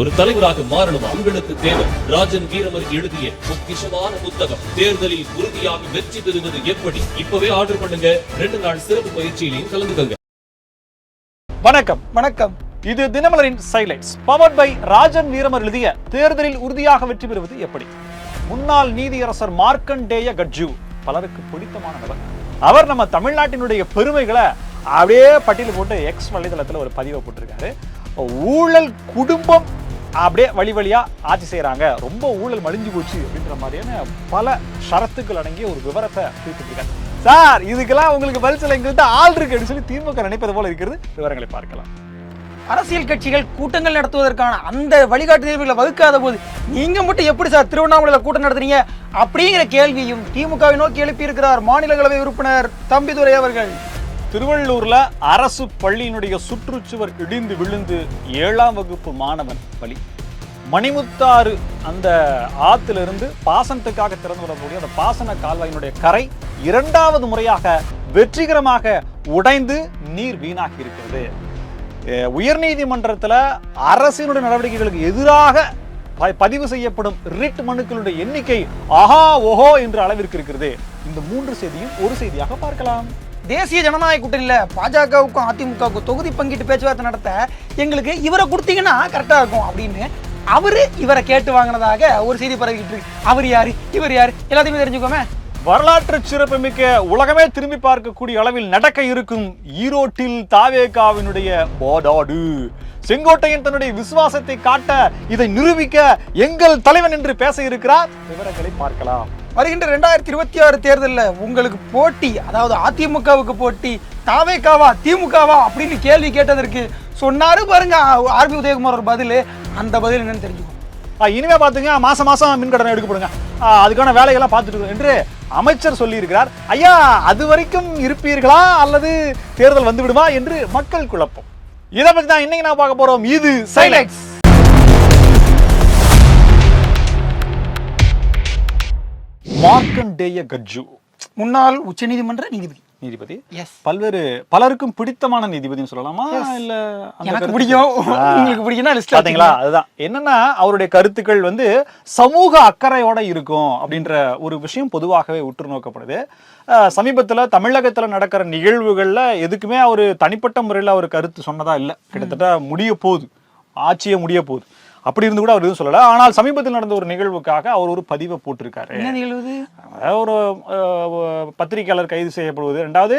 ஒரு தலைவராக மாறணும். உங்களுக்கு தேவை ராஜன் வீரமர் எழுதிய பொக்கிஷமான புத்தகம் தேர்தலில் உறுதியாக வெற்றி பெறுவது எப்படி. இப்பவே ஆர்டர் பண்ணுங்க. 2 நாள் சிறப்பு பயிற்சியிலையும் கலந்துக்கங்க. வணக்கம். வணக்கம். இது தினமலரின் சைலைட்ஸ் பவர்ட் பை ராஜன் வீரமர் எழுதிய தேர்தலில் உறுதியாக வெற்றி பெறுவது எப்படி. முன்னாள் நீதியரசர் மார்க்கண்டேய கட்ஜு பலருக்கு பிடித்தமான நபர். அவர் நம்ம தமிழ்நாட்டினுடைய பெருமைகளை அப்படியே பட்டியல் போட்டு எக்ஸ் வலைதளத்தில் ஒரு பதிவை போட்டிருக்காரு. ஊழல் குடும்பம் அப்படியே வழி வழியா ஆட்சி செய்யறாங்க, ரொம்ப ஊழல் மடிஞ்சு போச்சு அப்படின்ற மாதிரியான பல ஷரத்துக்கள் அடங்கிய ஒரு விவரத்தை குறிப்பிட்டிருக்காரு. சார், இதுக்கெல்லாம் உங்களுக்கு பதில் சொல்ல எங்கள்கிட்ட ஆள் இருக்கு அப்படின்னு சொல்லி திமுக நினைப்பது போல இருக்கிறது. விவரங்களை பார்க்கலாம். அரசியல் கட்சிகள் கூட்டங்கள் நடத்துவதற்கான அந்த வழிகாட்டு நெறிமுறைகளை வகுக்காத போது நீங்க மட்டும் எப்படி சார் திருவண்ணாமலையில கூட்டம் நடத்துறீங்க அப்படிங்கிற கேள்வியும் திமுகவை நோக்கி எழுப்பியிருக்கிறார் மாநிலங்களவை உறுப்பினர் தம்பிதுரை அவர்கள். திருவள்ளூர்ல அரசு பள்ளியினுடைய சுற்றுச்சுவர் இடிந்து விழுந்து 7ஆம் வகுப்பு மாணவன் பலி. மணிமுத்தாறு அந்த ஆற்றிலிருந்து பாசனத்துக்காக திறந்து விடக்கூடிய அந்த பாசன கால்வாயினுடைய கரை 2வது முறையாக வெற்றிகரமாக உடைந்து நீர் வீணாகி இருக்கிறது. உயர்நீதிமன்றத்தில் அரசினுடைய நடவடிக்கைகளுக்கு எதிராக பதிவு செய்யப்படும் ரிட் மனுக்களுடைய எண்ணிக்கை ஆஹா ஓஹோ என்ற அளவிற்கு இருக்கிறது. இந்த 3 செய்தியும் ஒரு செய்தியாக பார்க்கலாம். தேசிய ஜனநாயக கூட்டணியில பாஜகவுக்கும் அதிமுகவுக்கும் தொகுதி பங்கிட்டு பேச்சுவார்த்தை நடத்த எங்களுக்கு இவரை கொடுத்தீங்கன்னா கரெக்டா இருக்கும் அப்படின்னு அவரு இவரை கேட்டு வாங்கினதாக ஒரு செய்தி பரவிக்கிட்டு இருக்கு. அவர் யாரு இவர் யாரு எல்லாத்தையுமே தெரிஞ்சுக்கோமே. வரலாற்று சிறப்புமிக்க உலகமே திரும்பி பார்க்கக்கூடிய அளவில் நடக்க இருக்கும் ஈரோட்டில் தாவேகாவினுடைய போடாடு. செங்கோட்டையன் தன்னுடைய விசுவாசத்தை காட்ட, இதை நிரூபிக்க எங்கள் தலைவன் என்று பேச இருக்கிறார். விவரங்களை பார்க்கலாம். வருகின்ற 2026 தேர்தலில் உங்களுக்கு போட்டி, அதாவது அதிமுகவுக்கு போட்டி தாவேகாவா திமுகவா அப்படின்னு கேள்வி கேட்டதற்கு சொன்னாரு பாருங்க ஆர்பி உதயகுமார் ஒரு பதில். அந்த பதில் என்னன்னு தெரிஞ்சுக்கணும். இனிமே பாத்துங்க, மாசம் மாசம் மின்கட்டணம் எடுக்கப்படுங்க, அதுக்கான வேலைகள்லாம் பார்த்துட்டு என்று அமைச்சர் சொல்லி இருக்கிறார். ஐயா, அது வரைக்கும் இருப்பீர்களா அல்லது தேர்தல் வந்து விடுமா என்று மக்கள் குழப்பம். இதை பத்தி தான் இன்னைக்கு நான் பார்க்க போறோம். இது சைலைட்ஸ். மார்க்கண்டேய கட்ஜு முன்னாள் உச்சநீதிமன்ற நீதிபதி. பலருக்கும் பிடித்தமான நீதிபதினு சொல்லலாமா, இல்ல எனக்கு பிடிக்கும் உங்களுக்கு பிடிக்கும்னா லிஸ்ட் பாத்தீங்களா? அதுதான் என்னன்னா, அவருடைய கருத்துக்கள் சமூக அக்கறையோட இருக்கும் அப்படின்ற ஒரு விஷயம் பொதுவாகவே உற்று நோக்கப்படுது. சமீபத்துல தமிழகத்துல நடக்கிற நிகழ்வுகள்ல எதுக்குமே அவரு தனிப்பட்ட முறையில் அவர் கருத்து சொன்னதா இல்லை. கிட்டத்தட்ட ஆட்சியே முடிய போகுது. அப்படி இருந்து கூட அவர் எதுவும் சொல்லல. ஆனால் சமீபத்தில் நடந்த ஒரு நிகழ்வுக்காக அவர் ஒரு பதிவை போட்டிருக்காரு. ஒரு பத்திரிகையாளர் கைது செய்யப்படுவது, 2வது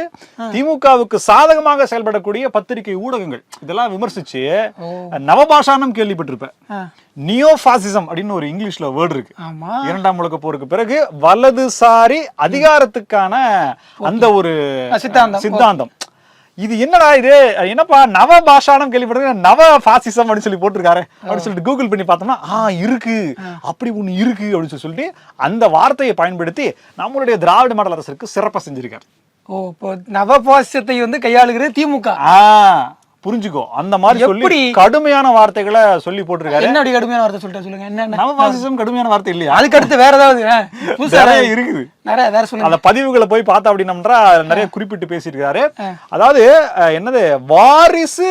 திமுகவுக்கு சாதகமாக செயல்படக்கூடிய பத்திரிகை ஊடகங்கள் இதெல்லாம் விமர்சிச்சு நவபாஷானம் கேள்விப்பட்டிருப்பேன். நியோபாசிசம் அப்படின்னு ஒரு இங்கிலீஷ்ல வேர்டு இருக்கு. 2ஆம் உலகப் போருக்கு பிறகு வலதுசாரி அதிகாரத்துக்கான அந்த ஒரு சித்தாந்தம். இது என்னடா, இது என்னப்பா நவ பாஷானம் கேள்விப்பட்டிருக்க, நவ பாசிசம் அப்படின்னு சொல்லி போட்டிருக்காரு அப்படின்னு சொல்லிட்டு கூகுள் பண்ணி பார்த்தோம்னா இருக்கு, அப்படி ஒண்ணு இருக்கு அப்படின்னு சொல்லிட்டு அந்த வார்த்தையை பயன்படுத்தி நம்மளுடைய திராவிட மாடல் அரசுக்கு சிறப்பா செஞ்சிருக்காரு. இப்போ நவ பாசிசத்தை கையாளுகிறது திமுக. புரிஞ்சுக்கோ, அந்த மாதிரி சொல்லி கடுமையான வார்த்தைகளை சொல்லி போட்டிருக்காரு. என்ன கடுமையான வார்த்தை சொல்லுங்க. என்ன நவபாசிசம் கடுமையான வார்த்தை இல்லையா? அதுக்கு அடுத்து வேற ஏதாவது இருக்குது நிறைய வேற சொல்லுங்க. அந்த பதிவுகளை போய் பார்த்தா அப்படின்னா நிறைய குறிப்பிட்டு பேசியிருக்காரு. அதாவது என்னது, வாரிசு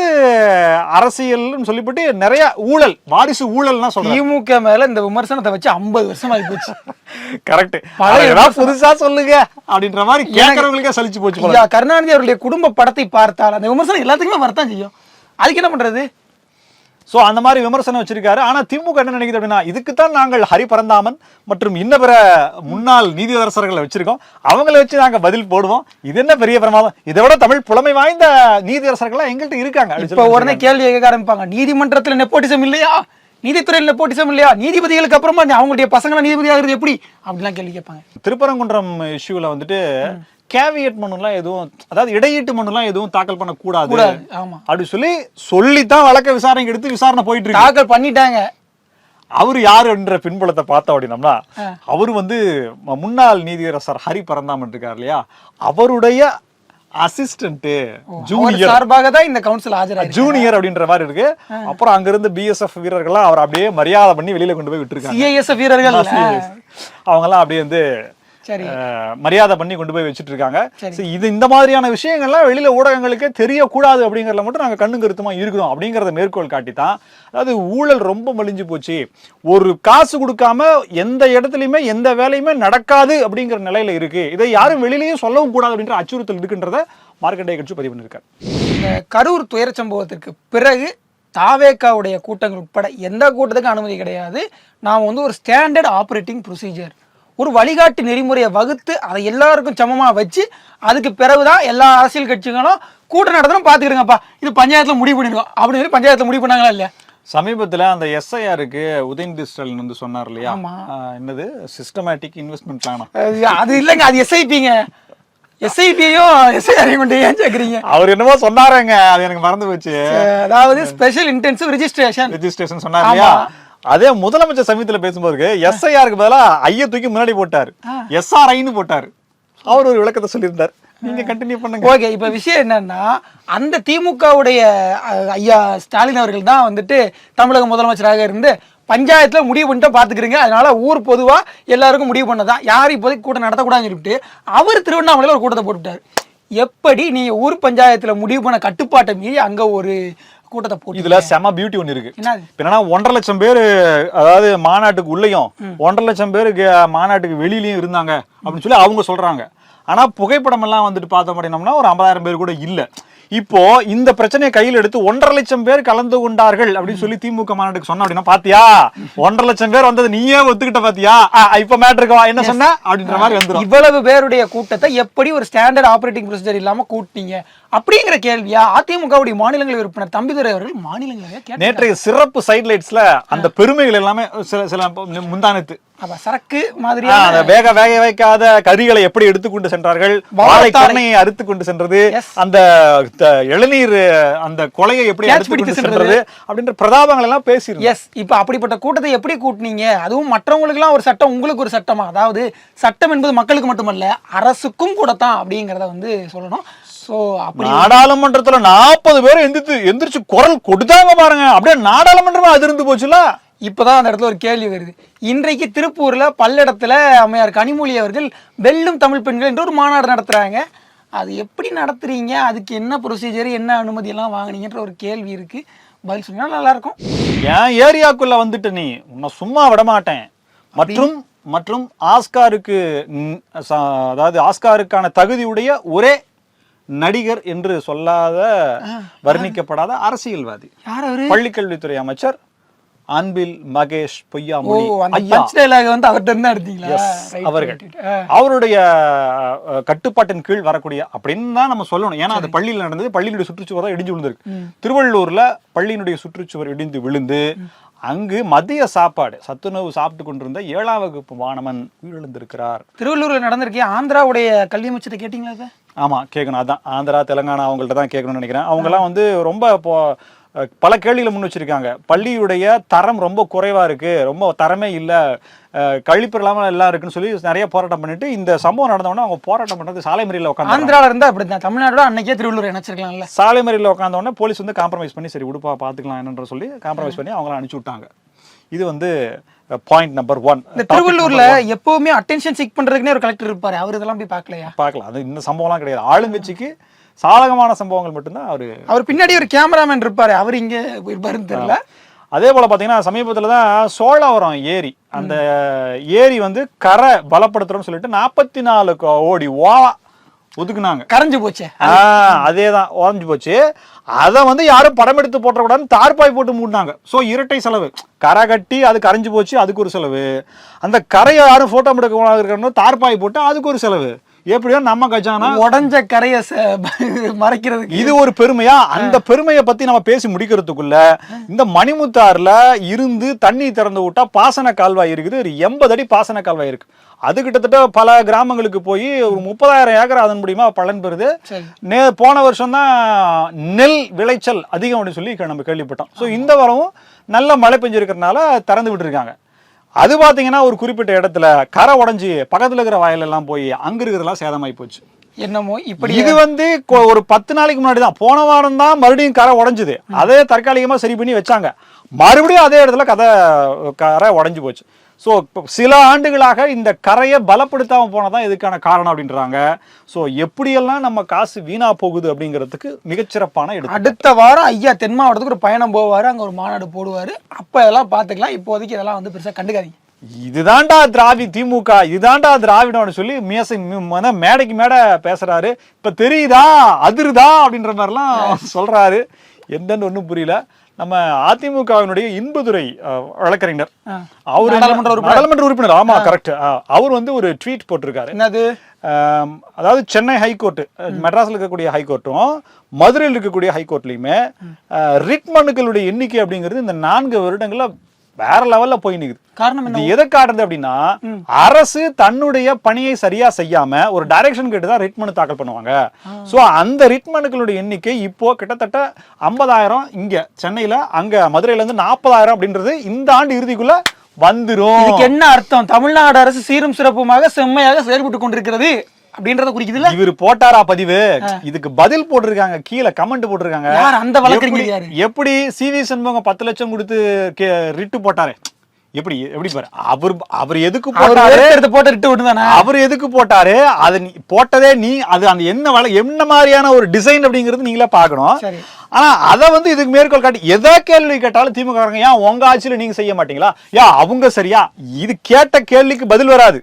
அரசியல் சொல்லிவிட்டு நிறைய ஊழல், வாரிசு ஊழல் திமுக மேல இந்த விமர்சனத்தை வச்சு 50 வருஷம் ஆகி போச்சு. கரெக்ட். புதுசா சொல்லுங்க அப்படின்ற மாதிரி கேட்கறவங்களுக்கே சலிச்சு போச்சு. கருணாநிதி அவருடைய குடும்ப படத்தை பார்த்தால் அந்த விமர்சனம் எல்லாத்துக்குமே வரத்தான் செய்யும். அதுக்கு என்ன பண்றது? சோ அந்த மாதிரி விமர்சனம் வச்சிருக்காரு. ஆனா திமுக என்ன நினைக்குது அப்படின்னா, இதுக்குத்தான் நாங்கள் ஹரி பரந்தாமன் மற்றும் இன்ன பிற முன்னாள் நீதியரசர்களை வச்சிருக்கோம், அவங்களை வச்சு நாங்க பதில் போடுவோம். இது என்ன பெரிய பிரமாதம், இதை விட தமிழ் புலமை வாய்ந்த நீதியரசர்கள் எங்கள்கிட்ட இருக்காங்க. இப்ப உடனே கேள்வி கேட்க ஆரம்பிப்பாங்க, நீதிமன்றத்துல நெப்போட்டிசம் இல்லையா, நீதித்துறையில் நெப்போட்டிசம் இல்லையா, நீதிபதிகளுக்கு அப்புறமா அவங்களுடைய பசங்களை நீதிபதி ஆகிறது எப்படி அப்படிலாம் கேள்வி கேட்பாங்க. திருப்பரங்குன்றம் இஷ்யூல கேவியட் மனுலாம் எதுவும், அதாவது இடையீட்டு மனுலாம் எதுவும் தாக்கல் பண்ணக்கூடாது அப்படி சொல்லித்தான் வழக்க விசாரணை எடுத்து விசாரணை போயிட்டு இருக்கு. தாக்கல் பண்ணிட்டாங்க. அவரு யாரு என்ற பின்புலத்தை பார்த்தோம் அப்படின்னம்னா, அவரு முன்னாள் நீதியரசர் ஹரி பரந்தாமன் இருக்கார் இல்லையா, அவருடைய அசிஸ்டன்ட் ஜூனியர் சார்பாக தான் இந்த கவுன்சில் ஆஜராக ஜூனியர் அப்படின்ற மாதிரி இருக்கு. அப்புறம் அங்க இருந்து பிஎஸ்எஃப் வீரர்கள் அவர் அப்படியே மரியாதை பண்ணி வெளியில கொண்டு போய் விட்டுருக்காங்க. சிஐஎஸ்எஃப் வீரர்கள் அவங்க எல்லாம் அப்படியே சரி. மரியாதை பண்ணி கொண்டு போய் வச்சுட்டு இருக்காங்க. சரி. இது இந்த மாதிரியான விஷயங்கள்லாம் வெளியில ஊடகங்களுக்கு தெரியக்கூடாது அப்படிங்கறதுல மட்டும் நாங்க கண்ணு கருத்துமா இருக்கிறோம் அப்படிங்கறத மேற்கோள் காட்டித்தான். அதாவது ஊழல் ரொம்ப மலிஞ்சு போச்சு, ஒரு காசு கொடுக்காம எந்த இடத்துலயுமே எந்த வேலையுமே நடக்காது அப்படிங்கிற நிலையில இருக்கு, இதை யாரும் வெளியிலயும் சொல்லவும் கூடாது அப்படின்ற அச்சுறுத்தல் இருக்குன்றத மார்க்கண்டேய கட்சி பதிவு பண்ணிருக்காரு. இந்த கரூர் துயர சம்பவத்திற்கு பிறகு தாவேக்காவுடைய கூட்டங்கள் உட்பட எந்த கூட்டத்துக்கும் அனுமதி கிடையாது. நாம் வந்து ஒரு ஸ்டாண்டர்ட் ஆப்ரேட்டிங் ப்ரொசீஜர், ஒரு வழிகாட்டு நெறிமுறையை வகுத்து அதை எல்லாருக்கும் சமமாக வச்சு அதுக்கு பிறகுதான் எல்லா அரசியல் கட்சிகளும் கூட்டம் நடத்தணும், பார்த்துக்கிடுங்கப்பா இது பஞ்சாயத்தில் முடிவு பண்ணிடுவோம் அப்படின்னு சொல்லி பஞ்சாயத்தில் முடிவு பண்ணாங்களா இல்லையா? சமீபத்தில் அந்த எஸ்ஐஆருக்கு உதயநிதி ஸ்டாலின் வந்து சொன்னார் இல்லையா, என்னது சிஸ்டமேட்டிக் இன்வெஸ்ட்மெண்ட் பிளானா? அது இல்லைங்க, அது எஸ்ஐபிங்க. எஸ்ஐபியும் எஸ்ஐஆரையும் கொண்டு ஏன் கேட்குறீங்க? அவர் என்னமோ சொன்னாருங்க, அது எனக்கு மறந்து போச்சு. அதாவது ஸ்பெஷல் இன்டென்சிவ் ரெஜிஸ்ட்ரேஷன் சொன்னார் இல்லையா? அதே முதலமைச்சர் சமீபத்தில் பேசும்போது எஸ்ஐஆருக்கு பதிலாக ஐய தூக்கி முன்னாடி போட்டார், எஸ்ஆர்ஐன்னு போட்டார். அவர் ஒரு விளக்கத்தை சொல்லியிருந்தார், நீங்க கண்டினியூ பண்ணுங்க. ஓகே, இப்ப விஷயம் என்னன்னா அந்த திமுகவுடைய ஐயா ஸ்டாலின் அவர்கள் தான் வந்துட்டு தமிழக முதலமைச்சராக இருந்து பஞ்சாயத்துல முடிவு பண்ணிட்டு பாத்துக்கிறீங்க, அதனால ஊர் பொதுவா எல்லாருக்கும் முடிவு பண்ணதான் யாரும் இப்போதைக்கு கூட்டம் நடத்தக்கூடாதுன்னு சொல்லிட்டு அவர் திருவண்ணாமலையில ஒரு கூட்டத்தை போட்டுட்டாரு. எப்படி நீங்க ஊர் பஞ்சாயத்துல முடிவு பண்ண கட்டுப்பாட்டை மீறி அங்க ஒரு கூட்டத்தை போட்டு, இதுல செம பியூட்டி ஒண்ணு இருக்கு. என்னன்னா 1.5 லட்சம் பேர், அதாவது மாநாட்டுக்கு உள்ளேயும் 1.5 லட்சம் பேருக்கு மாநாட்டுக்கு வெளியிலயும் இருந்தாங்க அப்படின்னு சொல்லி அவங்க சொல்றாங்க. ஆனா புகைப்படம் எல்லாம் வந்துட்டு பார்த்தோம் அப்படின்னோம்னா ஒரு 50,000 பேர் கூட இல்ல. இப்போ இந்த பிரச்சனையை கையில் எடுத்து 1.5 லட்சம் பேர் கலந்து கொண்டார்கள் அப்படின்னு சொல்லி திமுக மாநாட்டுக்கு சொன்ன அப்படின்னா, பாத்தியா 1.5 லட்சம் பேர் வந்தது நீயே ஒத்துக்கிட்ட, பாத்தியா இப்ப மேட்டருக்கு என்ன சொன்ன அப்படின்ற மாதிரி வந்துரும். இவ்வளவு பேருடைய கூட்டத்தை எப்படி ஒரு ஸ்டாண்டர்ட் ஆபரேட்டிங் ப்ரொசீஜர் இல்லாம கூட்டினீங்க அப்படிங்கிற கேள்வியா அதிமுகவுடைய மாநிலங்களவை உறுப்பினர் தம்பிதுரை அவர்கள் மாநிலங்களவை நேற்றைய சிறப்பு சைட்லைட்ஸ்ல அந்த பெருமைகள் எல்லாமே சில முந்தானத்து சரக்கு மாதிரியான வேக வைக்காத கறிகளை எப்படி எடுத்துக்கொண்டு சென்றார்கள், வாழை கண்ணையை அறுத்து கொண்டு சென்றது, அந்த இளநீர் அந்த கொலையை எப்படி எடுத்துக்கொண்டு சென்றது அப்படின்ற பிரதாபங்கள் எல்லாம் பேசிருந்தோம். எஸ், இப்ப அப்படிப்பட்ட கூட்டத்தை எப்படி கூட்டினீங்க? அதுவும் மற்றவங்களுக்கு எல்லாம் ஒரு சட்டம், உங்களுக்கு ஒரு சட்டமா? அதாவது சட்டம் என்பது மக்களுக்கு மட்டுமல்ல அரசுக்கும் கூட தான் அப்படிங்கறத வந்து சொல்லணும். நாடாளுமன்றத்துல 40 பேர் எந்திரிச்சு குரல் கொடுத்தாங்க பாருங்க, அப்படியே நாடாளுமன்றமே அதிர்ந்து போச்சுல. இப்பதான் அந்த இடத்துல ஒரு கேள்வி வருது. இன்றைக்கு திருப்பூர்ல பல்லடத்துல அம்மையார் கனிமொழி அவர்கள் வெல்லும் தமிழ் பெண்கள் என்று ஒரு மாநாடு நடத்துறாங்க. அது எப்படி நடத்துறீங்க, அதுக்கு என்ன ப்ரொசீஜர், என்ன அனுமதி எல்லாம் வாங்கினீங்கன்ற ஒரு கேள்வி இருக்கு. பதில் சொன்னா நல்லா இருக்கும். என் ஏரியாக்குள்ள வந்துட்டு நீ உன்னை சும்மா விட மாட்டேன். மற்றும் ஆஸ்காருக்கு, அதாவது ஆஸ்காருக்கான தகுதியுடைய ஒரே நடிகர் என்று சொல்லாத வர்ணிக்கப்படாத அரசியல்வாதி பள்ளிக்கல்வித்துறை அமைச்சர் அன்பில் மகேஷ் பொய்யாமொழி அவர்கள் அவருடைய கட்டுப்பாட்டின் கீழ் வரக்கூடிய அப்படின்னு தான் நம்ம சொல்லணும். ஏன்னா அது பள்ளியில் நடந்தது, பள்ளியினுடைய சுற்றுச்சுவர் தான் இடிஞ்சு விழுந்திருக்கு. திருவள்ளூர்ல பள்ளியினுடைய சுற்றுச்சுவர் இடிந்து விழுந்து அங்கு மதிய சாப்பாடு சத்துணவு சாப்பிட்டு கொண்டிருந்த 7ஆம் வகுப்பு மாணவன் உயிரிழந்திருக்கிறார். திருவள்ளூர்ல நடந்திருக்கே. ஆந்திராவுடைய கல்வி அமைச்சரை கேட்டீங்களா? ஆமா கேட்கணும். அதான் ஆந்திரா தெலுங்கானா அவங்கள்ட்ட தான் கேட்கணும்னு நினைக்கிறேன். அவங்க எல்லாம் வந்து ரொம்ப பல கேள்விகளை முன் வச்சிருக்காங்க. பள்ளியுடைய தரம் ரொம்ப குறைவா இருக்கு, ரொம்ப தரமே இல்லை, கழிப்பு இல்லாம எல்லாம் இருக்குன்னு சொல்லி நிறைய போராட்டம் பண்ணிட்டு இந்த சம்பவம் நடந்தவொடனே அவங்க போராட்டம் பண்றது சாலை மறியல உட்காந்து. ஆந்திரால இருந்தா அப்படிதான், தமிழ்நாடு அன்னைக்கே திருவள்ளூர் இணைச்சிருக்கலாம்ல. சாலை மறியல உட்காந்தவொடனே போலீஸ் வந்து காம்ப்ரமைஸ் பண்ணி சரி விடுப்பா பாத்துக்கலாம் என்னன்ற சொல்லி காம்ப்ரமைஸ் பண்ணி அவங்கள அனுப்பிச்சு விட்டாங்க. இது வந்து பாயிண்ட் நம்பர் 1. இந்த திருவள்ளூர்ல எப்பவுமே அட்டென்ஷன் சீக் பண்றதுக்குனே ஒரு கலெக்டர் இருப்பாரு, அவர் இதெல்லாம் போய் பார்க்கலையா? பார்க்கலாம். அது இந்த சம்பவம்லாம் கிடையாது, ஆளுங்கட்சிக்கு சாதகமான சம்பவங்கள் மட்டும்தான். அவர் பின்னாடி ஒரு கேமராமேன் இருப்பாரு, அவர் இங்க இருப்பாருன்னு தெரியல. அதே போல பாத்தீங்கன்னா சமீபத்துல தான் சோழவரம் ஏரி, அந்த ஏரி வந்து கரை பலப்படுத்துறோம்னு சொல்லிட்டு 44 கோடி ஒதுக்குனாங்க. கரைஞ்சு போச்சு. அதேதான் உடஞ்சு போச்சு. அதை வந்து யாரும் படம் எடுத்து போட்டக்கூடாதுன்னு தார்பாய் போட்டு மூடினாங்க. ஸோ இரட்டை செலவு, கரை கட்டி அது கரைஞ்சு போச்சு, அதுக்கு ஒரு செலவு. அந்த கரையை யாரும் போட்டோ எடுக்க தார்பாய் போட்டு அதுக்கு ஒரு செலவு. எப்படியோ நம்ம கஜானா உடஞ்ச கரையை மறைக்கிறது, இது ஒரு பெருமையா? அந்த பெருமையை பத்தி நம்ம பேசி முடிக்கிறதுக்குள்ள இந்த மணிமுத்தாறுல இருந்து தண்ணி திறந்து விட்டா பாசன கால்வாய் இருக்குது, ஒரு 80 அடி பாசன கால்வாய் இருக்கு. அது கிட்டத்தட்ட பல கிராமங்களுக்கு போய் ஒரு 30,000 ஏக்கர் அதன் மூலியமா பலன் பெறுது. போன வருஷம் தான் நெல் விளைச்சல் அதிகம் அப்படின்னு சொல்லி நம்ம கேள்விப்பட்டோம். ஸோ இந்த வாரமும் நல்ல மழை பெஞ்சிருக்கிறதுனால திறந்து விட்டுருக்காங்க. அது பாத்தீங்கன்னா ஒரு குறிப்பிட்ட இடத்துல கரை உடஞ்சி பக்கத்துல இருக்கிற வயல் எல்லாம் போய் அங்க இருக்கிறதெல்லாம் சேதமாயி போச்சு. என்னமோ இப்படி இது வந்து ஒரு 10 நாளைக்கு முன்னாடி தான், போன வாரம் தான் மறுபடியும் கரை உடஞ்சுது. அதே தற்காலிகமா சரி பண்ணி வச்சாங்க, மறுபடியும் அதே இடத்துல கரை உடஞ்சு போச்சு. ஸோ சில ஆண்டுகளாக இந்த கரையை பலப்படுத்தாம போனதான் இதுக்கான காரணம் அப்படின்றாங்க. ஸோ எப்படியெல்லாம் நம்ம காசு வீணா போகுது அப்படிங்கிறதுக்கு மிகச்சிறப்பான எடுத்து. அடுத்த வாரம் ஐயா தென் மாவட்டத்துக்கு ஒரு பயணம் போவாரு, அங்க ஒரு மாநாடு போடுவாரு. அப்ப இதெல்லாம் பாத்துக்கலாம். இப்போதைக்கு இதெல்லாம் வந்து பெருசா கண்டுக்காதீங்க. இதுதான்டா திமுக, இதுதான்டா திராவிடம் சொல்லி மேடைக்கு மேடை பேசுறாரு. இப்ப தெரியுதா அதிருதா அப்படின்ற மாதிரிலாம் சொல்றாரு. என்னன்னு ஒன்றும் புரியல. நம்ம அதிமுகவினுடைய இன்பதுரை வழக்கறிஞர், அவரு நாடாளுமன்ற உறுப்பினர், ஆமா கரெக்ட், அவர் வந்து ஒரு ட்வீட் போட்டிருக்காரு. என்னது? அதாவது சென்னை ஹைகோர்ட், மெட்ராஸ்ல இருக்கக்கூடிய ஹைகோர்ட்டும் மதுரையில் இருக்கக்கூடிய ஹைகோர்ட்லயுமே ரிட் மனுக்களுடைய எண்ணிக்கை அப்படிங்கிறது இந்த 4 வருடங்கள்ல வேற லெவல்ல போய் நிக்குது. காரணம் என்ன? எதை காட்டுறது அப்படின்னா, அரசு தன்னுடைய பணியை சரியா செய்யாம ஒரு டைரக்ஷன் கேட்டுதான் ரிட் மனு தாக்கல் பண்ணுவாங்க. சோ அந்த ரிட் மனுக்களுடைய எண்ணிக்கை இப்போ கிட்டத்தட்ட 50,000 இங்க சென்னையில, அங்க மதுரையில இருந்து 40,000 அப்படின்றது இந்த ஆண்டு இறுதிக்குள்ள வந்துரும். இதுக்கு என்ன அர்த்தம்? தமிழ்நாடு அரசு சீரும் சிறப்புமாக செம்மையாக செயல்பட்டு கொண்டிருக்கிறது அப்படின்றத குறிக்குதுல. இவர் போட்டாரா பதிவு, இதுக்கு பதில் போட்டிருக்காங்க, கீழே கமெண்ட் போட்டிருக்காங்க. அந்த வழக்கறிஞர் எப்படி சிவி சண்முகம் 10 லட்சம் கொடுத்து ரிட்டு போட்டாரு, எப்படி பாரு, அவர் எதுக்கு போட்டாரு, போட்டு ரிட்டு விட்டுதானே, அவர் எதுக்கு போட்டாரு, அது போட்டதே நீ, அது அந்த என்ன மாதிரியான ஒரு டிசைன் அப்படிங்கிறது நீங்களே பாக்கணும். ஆனா அத வந்து இதுக்கு மேற்கோள் காட்டி எதை கேள்வி கேட்டாலும் திமுக ஏன் உங்க ஆட்சியில நீங்க செய்ய மாட்டீங்களா, அவங்க சரியா, இது கேட்ட கேள்விக்கு பதில் வராது.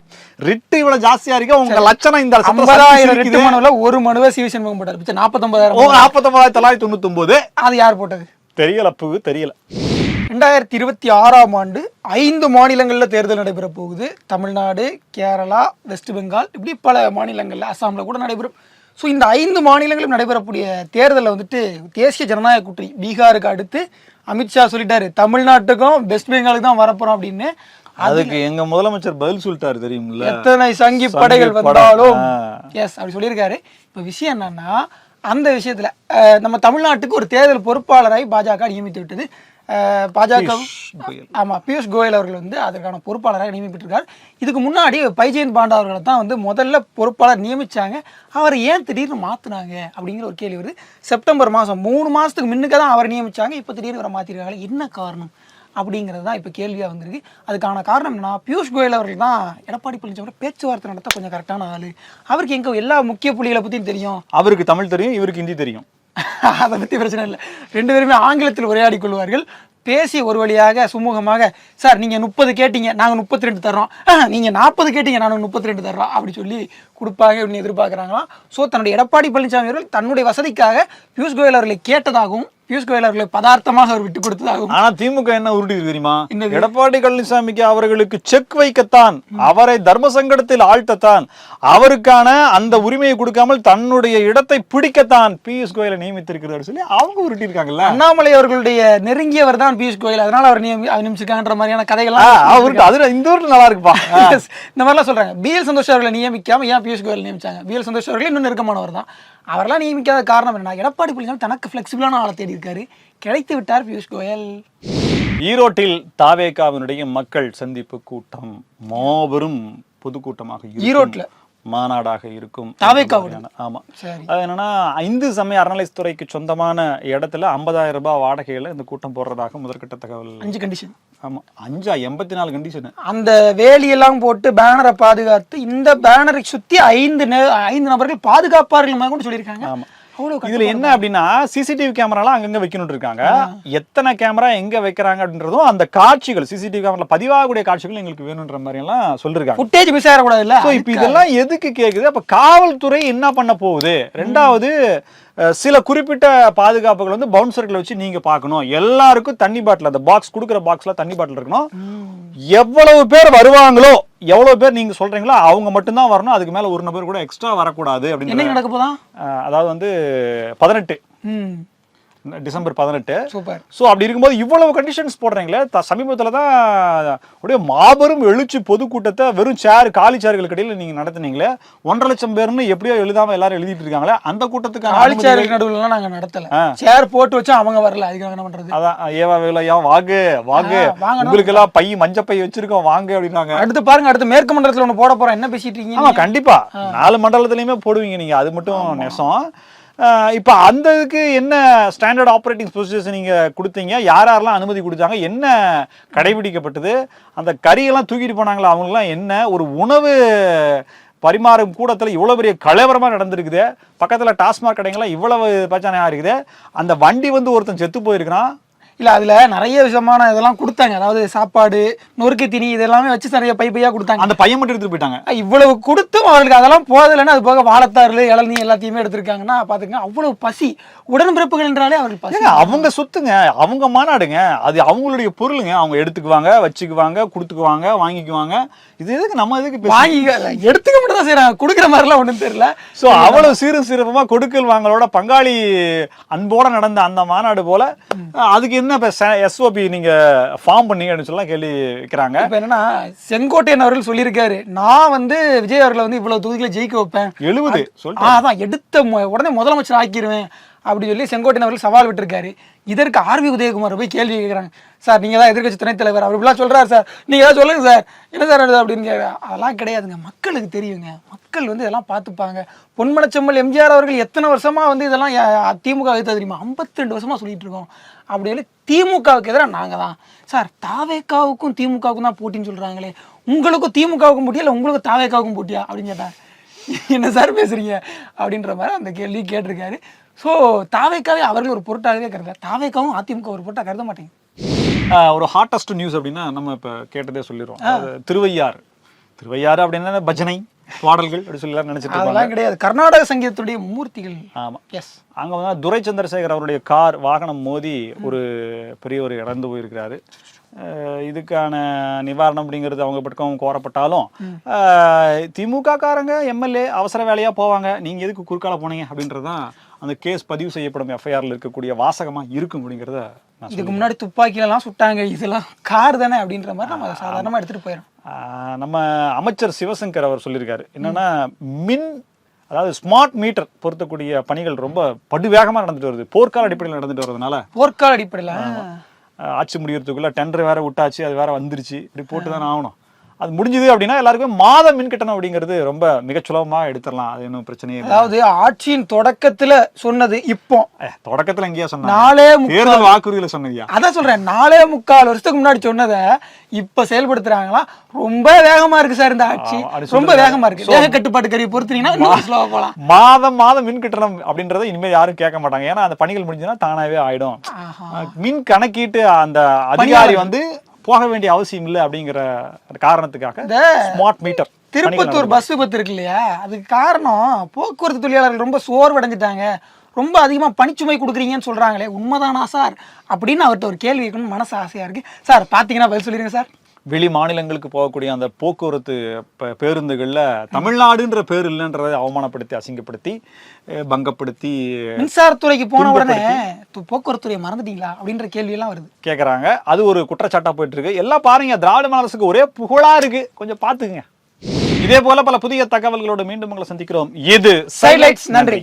ரிட்டு இவ்வளவு ஜாஸ்தியா இருக்கு, உங்க லட்சணம் இந்த 50,000 ரிட்டு மனுல ஒரு மனுவை சிவி சண்முகம் போட்டாரு. 49,999 அது யார் போட்டது தெரியல. 2026ஆம் ஆண்டு 5 மாநிலங்கள்ல தேர்தல் நடைபெற போகுது. தமிழ்நாடு, கேரளா, வெஸ்ட் பெங்கால், இப்படி பல மாநிலங்கள்ல, அசாம்ல கூட நடைபெறும். ஸோ இந்த 5 மாநிலங்களும் நடைபெறக்கூடிய தேர்தலில் வந்துட்டு தேசிய ஜனநாயக கூட்டணி பீகாருக்கு அடுத்து அமித்ஷா சொல்லிட்டாரு, தமிழ்நாட்டுக்கும் வெஸ்ட் பெங்காலுக்கு தான் வரப்போறோம் அப்படின்னு. அதுக்கு எங்க முதலமைச்சர் பதில் சொல்லிட்டாரு தெரியுமில்ல, எத்தனை சங்கி படைகள் வந்தாலும் எஸ் அப்படி சொல்லியிருக்காரு. இப்போ விஷயம் என்னன்னா, அந்த விஷயத்துல நம்ம தமிழ்நாட்டுக்கு ஒரு தேர்தல் பொறுப்பாளராய் பாஜக நியமித்து விட்டது. பாஜக ஆமா பியூஷ் கோயல் அவர்கள் வந்து அதற்கான பொறுப்பாளராக நியமிப்பிட்டிருக்காரு. இதுக்கு முன்னாடி பைஜெயந்த் பாண்டா அவர்களை தான் வந்து முதல்ல பொறுப்பாளர் நியமிச்சாங்க. அவர் ஏன் திடீர்னு மாத்தினாங்க அப்படிங்கிற ஒரு கேள்வி வருது. செப்டம்பர் மாதம் 3 மாசத்துக்கு முன்னுக்கு தான் அவர் நியமிச்சாங்க, இப்போ திடீர்னு வர மாத்திருக்காங்க. என்ன காரணம் அப்படிங்கிறது தான் இப்போ கேள்வியாக வந்திருக்கு. அதுக்கான காரணம் என்னன்னா, பியூஷ் கோயல் அவர்கள் தான் எடப்பாடி பழனிசாமி பேச்சுவார்த்தை நடத்த கொஞ்சம் கரெக்டான ஆளு. அவருக்கு எங்க எல்லா முக்கிய புள்ளிகளை பற்றியும் தெரியும். அவருக்கு தமிழ் தெரியும், இவருக்கு ஹிந்தி தெரியும். அதை பற்றி பிரச்சனை இல்லை. 2 பேருமே ஆங்கிலத்தில் உரையாடி கொள்வார்கள். பேசி ஒரு வழியாக சுமூகமாக, சார் நீங்கள் 30 கேட்டீங்க, நாங்கள் 32 தர்றோம், நீங்கள் 40 கேட்டீங்க, நாங்கள் 32 தர்றோம் அப்படி சொல்லி கொடுப்பாங்க அப்படின்னு எதிர்பார்க்குறாங்களாம். ஸோ தன்னுடைய எடப்பாடி பழனிசாமி அவர்கள் தன்னுடைய வசதிக்காக பியூஷ் கோயல் அவர்களை கேட்டதாகவும் பியூஷ் கோயல் அவர்களை பதார்த்தமாக அவர் விட்டு கொடுத்ததாகவும். ஆனா திமுக என்ன உருட்டி தெரியுமா, எடப்பாடி பழனிசாமிக்கு அவர்களுக்கு செக் வைக்கத்தான், அவரை தர்ம சங்கடத்தில் ஆழ்த்தத்தான், அவருக்கான அந்த உரிமையை கொடுக்காமல் தன்னுடைய இடத்தை பிடிக்கத்தான் பியூஷ் கோயலை நியமித்திருக்கிறார் சொல்லி அவங்க உருட்டி இருக்காங்கல்ல. அண்ணாமலை அவர்களுடைய நெருங்கியவர் தான் பியூஷ் கோயல், அதனால அவர் நியமிச்சிருக்காங்கன்ற மாதிரியான கதைகள்லாம் அது இந்த ஊர்ல நல்லா இருக்குப்பா. இந்த மாதிரிலாம் சொல்றாங்க. பிஎல் சந்தோஷ் அவர்களை நியமிக்காம ஏன் பியூஷ் கோயல் நியமிச்சாங்க? பிஎல் சந்தோஷ் அவர்களே இன்னும் நெருக்கமானவர் தான். அவரெல்லாம் நியமிக்காத காரணம் என்ன? எடப்பாடி பழனிசாமி தனக்கு ஃபிளெக்சிபிளான ஆளை தேடி இருக்காரு, கிடைத்து விட்டார் பியூஷ் கோயல். ஈரோட்டில் தாவேகாவினுடைய மக்கள் சந்திப்பு கூட்டம் மாபெரும் பொதுக்கூட்டமாக ஈரோட்ல மாநாடாக இருக்கும். ஆமா, அது என்னன்னா இந்து சமய அறநிலையத்துறைக்கு சொந்தமான இடத்துல 50,000 ரூபாய் வாடகையில இந்த கூட்டம் போடுறதாக முதற்கட்ட தகவல். 5 கண்டிஷன். ஆமா, 84 கண்டிஷன். அந்த வேலியெல்லாம் போட்டு பேனரை பாதுகாத்து இந்த பேனரை சுத்தி 5 நபர்கள் பாதுகாப்பார்கள் கூட சொல்லியிருக்காங்க. ஆமா, இதுல என்ன அப்படின்னா சிசிடிவி கேமராலாம் அங்கங்க வைக்கணும் இருக்காங்க. எத்தனை கேமரா எங்க வைக்கிறாங்க அப்படின்றதும் அந்த காட்சிகள் சிசிடிவி கேமரா பதிவாகக்கூடிய காட்சிகள் எங்களுக்கு வேணும்ன்ற மாதிரி எல்லாம் சொல்லிருக்காங்க. ஃபுட்டேஜ் மிஸ் ஆகக்கூடாது இல்ல. இப்ப இதெல்லாம் எதுக்கு கேக்குது? அப்ப காவல்துறை என்ன பண்ண போகுது? 2வது சில குறிப்பிட்ட பாதுகாப்புகள் வந்து பவுன்சர்களை வச்சு நீங்க பாக்கணும். எல்லாருக்கும் தண்ணி பாட்டில், அந்த பாக்ஸ் கொடுக்குற பாக்ஸ்ல தண்ணி பாட்டில் இருக்கணும். எவ்வளவு பேர் வருவாங்களோ, எவ்வளவு பேர் நீங்க சொல்றீங்களோ அவங்க மட்டும்தான் வரணும். அதுக்கு மேல ஒரு நபர் கூட எக்ஸ்ட்ரா வரக்கூடாது அப்படின்னு. என்ன நடக்க போதா? அதாவது வந்து 18 டிசம்பர் 18. சூப்பர். ஸோ அப்படி இருக்கும்போது இவ்வளவு கண்டிஷன்ஸ் போடுறீங்களே. சமீபத்தில் தான் அப்படியே மாபெரும் எழுச்சி பொதுக்கூட்டத்தை வெறும் காலி சேர்களுக்கு இடையில நீங்க நடத்துனீங்களே. 1.5 லட்சம் பேர்னு எப்படியோ எழுதாம எல்லாரும் எழுதிட்டு இருக்காங்களே. அந்த கூட்டத்துக்கு காலி சேர்கள் நடுவுல நாங்க நடத்தல, சேர் போட்டு வச்சா அவங்க வரல. அதுக்கு என்ன பண்றது? அதான் ஏவா வேலையா வாங்க உங்களுக்கு எல்லாம் பை மஞ்ச பை வச்சிருக்கோம் வாங்க அப்படின்னாங்க. அடுத்து பாருங்க, அடுத்து மேற்கு மண்டலத்துல ஒண்ணு போட போறோம். என்ன பேசிட்டு இருக்கீங்க? ஆமா கண்டிப்பா 4 மண்டலத்திலயுமே போடுவீங்க நீங்க, அது மட்டும் நெசம். இப்போ அந்த இதுக்கு என்ன ஸ்டாண்டர்ட் ஆப்ரேட்டிங் ப்ரொசீஜர்ஸ் நீங்கள் கொடுத்தீங்க, யாரெல்லாம் அனுமதி கொடுத்தாங்க, என்ன கடைபிடிக்கப்பட்டது, அந்த கறியெல்லாம் தூக்கிட்டு போனாங்களா அவங்களாம், என்ன ஒரு உணவு பரிமாறும் கூடத்தில் இவ்வளோ பெரிய கலவரமாக நடந்திருக்குது, பக்கத்தில் டாஸ்மாக் கடைங்களாம் இவ்வளவு பிரச்சனையாக இருக்குது, அந்த வண்டி வந்து ஒருத்தன் செத்து போயிருக்கிறான். இல்லை அதில் நிறைய விதமான இதெல்லாம் கொடுத்தாங்க, அதாவது சாப்பாடு, நொறுக்கு தீனி இதெல்லாமே வச்சு நிறைய பையா கொடுத்தாங்க. அந்த பையன் மட்டும் எடுத்துட்டு போயிட்டாங்க. இவ்வளவு கொடுத்தும் அவர்களுக்கு அதெல்லாம் போதில்லைன்னா அது போக வாழைத்தாறு இளநீ எல்லாத்தையுமே எடுத்திருக்காங்கன்னா பார்த்துக்கங்க, அவ்வளவு பசி. உடன்பிறப்புகள் என்றாலே அவர்கள் பசி. அவங்க சொத்துங்க, அவங்க மாநாடுங்க, அது அவங்களுடைய பொருளுங்க, அவங்க எடுத்துக்குவாங்க, வச்சுக்குவாங்க, கொடுத்துக்குவாங்க, வாங்கிக்குவாங்க. இது எதுக்கு நம்ம எதுக்கு வாங்கி எடுத்துக்க மட்டும் தான் செய்யறாங்க, கொடுக்குற மாதிரிலாம் ஒன்றும் தெரியல. ஸோ அவ்வளவு சீரும் சிறப்புமா கொடுக்கல் வாங்கலோட பங்காளி அன்போட நடந்த அந்த மாநாடு போல அதுக்கு என்ன எஸ்ஓபி நீங்க ஃபார்ம் பண்ணீங்கன்னு சொல்லலாம் கேள்வி வைக்கிறாங்க. இப்போ என்னன்னா செங்கோட்டையன் அவர்கள் சொல்லியிருக்காரு, நான் வந்து விஜய் அவர்களை வந்து இவ்வளவு தொகுதிகளை ஜெயிக்க வைப்பேன், 70 அதான் எடுத்த உடனே முதலமைச்சர் ஆக்கிடுவேன் அப்படி சொல்லி செங்கோட்டையன் அவர்கள் சவால் விட்டுருக்காரு. இதற்கு ஆர்வி உதயகுமார் போய் கேள்வி கேட்குறாங்க, சார் நீங்கள் தான் எதிர்கட்சி துணைத் தலைவர், அவர் இப்படிலாம் சொல்கிறார் சார், நீங்கள் ஏதாவது சொல்லுங்கள் சார், என்ன சார் அப்படின்னு கேட்குறேன். அதெல்லாம் கிடையாதுங்க, மக்களுக்கு தெரியுங்க, மக்கள் வந்து இதெல்லாம் பார்த்துப்பாங்க. பொன்மனச்செம்மல் எம்ஜிஆர் அவர்கள் எத்தனை வருஷமாக வந்து இதெல்லாம் திமுக எதிர்த்து தெரியுமா, 52 வருஷமாக சொல்லிட்டு இருக்கோம். அப்படி சொல்லி திமுகவுக்கு எதிராக நாங்கள் தான் சார், தாவேக்காவுக்கும் திமுகவுக்கும் தான் போட்டின்னு சொல்கிறாங்களே, உங்களுக்கும் திமுகவுக்கும் போட்டியா இல்லை உங்களுக்கு தாவேக்காவுக்கும் போட்டியா அப்படின்னு கேட்டார். என்ன சார் பேசுறீங்க அப்படின்ற மாதிரி அந்த கேள்வி கேட்டிருக்காரு. ஸோ தாவேக்காவே அவர்கள் ஒரு பொருட்டாகவே கருத, தாவேக்காவும் அதிமுக ஒரு பொருட்டாக கருத மாட்டேங்க. ஒரு ஹாட்டஸ்ட் நியூஸ் அப்படின்னா நம்ம இப்போ கேட்டதே சொல்லிடுவோம். திருவையாறு அப்படின்னா பஜனை பாடல்கள் அப்படி சொல்லி நினைச்சிட்டு அதெல்லாம் கிடையாது, கர்நாடக சங்கீதத்துடைய மூர்த்திகள். ஆமாம், எஸ். அங்கே வந்து துரை சந்திரசேகர் அவருடைய வாகனம் மோதி ஒரு பெரியவர் இறந்து போயிருக்கிறாரு. இதுக்கான நிவாரணம் அப்படிங்கிறது அவங்க பக்கம் கோரப்பட்டாலும் திமுக காரங்க எம்எல்ஏ அவசர வேலையாக போவாங்க, நீங்கள் எதுக்கு குறுக்கால போனீங்க அப்படின்றதான் அந்த கேஸ் பதிவு செய்யப்படும் எஃப்ஐஆரில் இருக்கக்கூடிய வாசகமாக இருக்கும் அப்படிங்கிறத. இதுக்கு முன்னாடி துப்பாக்கியிலலாம் சுட்டாங்க, இதெல்லாம் கார் தானே அப்படின்ற மாதிரி நம்ம சாதாரணமாக எடுத்துகிட்டு போயிடும். நம்ம அமைச்சர் சிவசங்கர் அவர் சொல்லியிருக்காரு என்னன்னா, அதாவது ஸ்மார்ட் மீட்டர் பொருத்தக்கூடிய பணிகள் ரொம்ப படுவேகமாக நடந்துட்டு வருது, போர்க்கால அடிப்படையில் நடந்துட்டு வர்றதுனால. போர்க்கால அடிப்படையில் ஆட்சி முடிகிறதுக்குள்ள டெண்டர் வேற விட்டாச்சு, அது வேற வந்துருச்சு, இப்படி போட்டு தானே ஆகணும். அது முடிஞ்சது அப்படின்னா எல்லாருக்குமே மாத மின் கட்டணம் அப்படிங்கிறது ரொம்ப மிக சுலபமா எடுத்துடலாம், அது இன்னும் பிரச்சனையே இல்லை. அதாவது ஆட்சியின் தொடக்கத்துல சொன்னது இப்போ தொடக்கத்துல எங்கேயா சொன்னா, தேர்தல் வாக்குறுதியில சொன்னதியா, அதான் சொல்றேன், 4.25 வருஷத்துக்கு முன்னாடி சொன்னதை இப்ப செயல்படுத்துறாங்களா, ரொம்ப வேகமா இருக்கு சார் இந்த ஆட்சி, ரொம்ப வேகமா இருக்கு. வேக கட்டுப்பாட்டு கருவி பொறுத்தீங்கன்னா மாதம் மின் கட்டணம் அப்படின்றத இனிமேல் யாரும் கேட்க மாட்டாங்க, ஏன்னா அந்த பணிகள் முடிஞ்சுன்னா தானாவே ஆயிடும். மின் கணக்கீட்டு அந்த அதிகாரி வந்து போக வேண்டிய அவசியம் இல்லை அப்படிங்கிற காரணத்துக்காக ஸ்மார்ட் மீட்டர். திருப்பத்தூர் பஸ் விபத்து இருக்கு இல்லையா, அதுக்கு காரணம் போக்குவரத்து தொழிலாளர்கள் ரொம்ப சோர்வடைஞ்சிட்டாங்க, ரொம்ப அதிகமாக பணிச்சுமை கொடுக்குறீங்கன்னு சொல்றாங்களே, உண்மைதானா சார் அப்படின்னு அவர்கிட்ட ஒரு கேள்வி கேட்கணும்னு மனசு ஆசையா இருக்கு. சார் பார்த்தீங்கன்னா பதில் சொல்லிடுங்க சார். வெளி மாநிலங்களுக்கு போகக்கூடிய அந்த போக்குவரத்து பேருந்துகளில் தமிழ்நாடுன்ற பேர் இல்லைன்றதை அவமானப்படுத்தி, அசிங்கப்படுத்தி, பங்கப்படுத்தி, மின்சாரத்துறைக்கு போன உடனே போக்குவரத்து துறையை மறந்துட்டீங்களா அப்படின்ற கேள்வி எல்லாம் வருது, கேட்குறாங்க. அது ஒரு குற்றச்சாட்டா போயிட்டு இருக்கு. எல்லாம் பாருங்க, திராவிட மாநிலத்துக்கு ஒரே புகழா இருக்கு, கொஞ்சம் பார்த்துக்குங்க. இதே போல பல புதிய தகவல்களோடு மீண்டும் உங்களை சந்திக்கிறோம். இது சைலைட்ஸ். நன்றி.